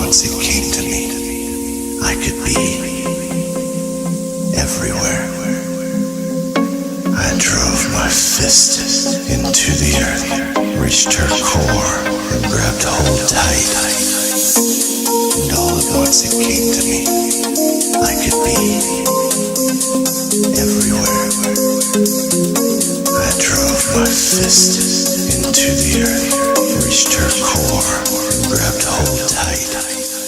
Once it came to me, I could be everywhere. I drove my fist into the earth, reached her core, and grabbed hold tight. And all at once it came to me, I could be everywhere. I drove my fist into the earth, reached her core, and grabbed hold tight.